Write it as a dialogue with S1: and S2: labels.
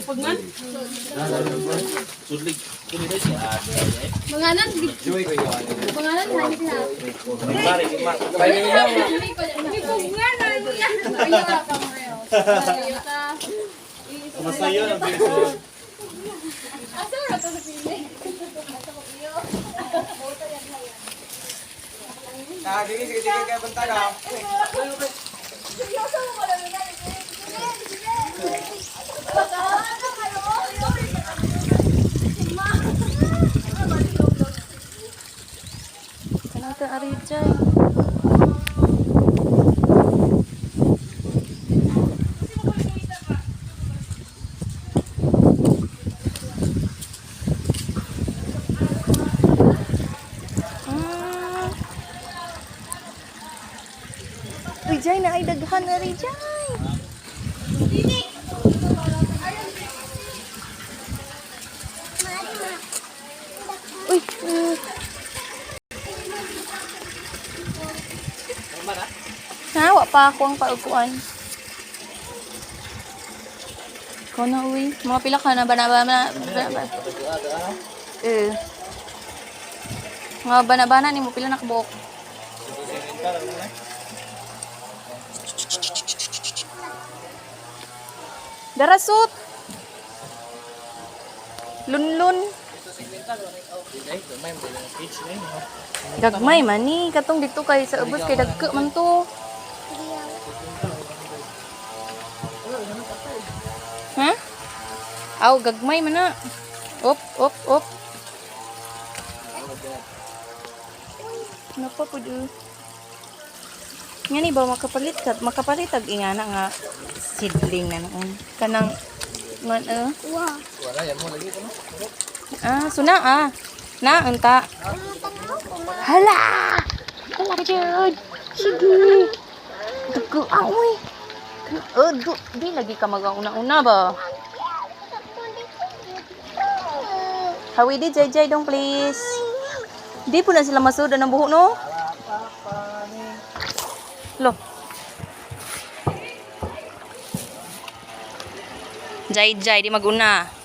S1: pagman.
S2: Sudlig. Kumita siya.
S1: Manganan. Manganan hangit na.
S2: Mari, mari.
S1: Hindi pagman. Ayaw ka pa mo yun. Ayaw ka.
S2: Masayo na dito.
S1: Asa na ito sa pili? Asa ko iyo.
S3: Sige kaya banta ka.
S1: Seryoso mo pala na.
S4: Kenapa Arijay? Arijay na ay daghan Arijay. Uy. Wa pa ako ang paupuan. Ikaw na, uwi. Mga pila ka na ba? Mga banabana ni mo pila nakabuok. Darasut. Lunlun. Gagmay man ni katong dito kay sa ubos kay dagko man to. Ha? Aw gagmay man na. Op. Napa pud. Ngani ba makapalit ag ingana nga seedling na noon. Kanang man
S3: Wala yan mo lagi ko no.
S4: suna na unta. Hala ka jud. Sige. Dagko aoy. Di lagi ka mag-una-una ba? Hawi di Jay dong please. Di po na sila masuda ng buho no? Lo. Jay di mag-una.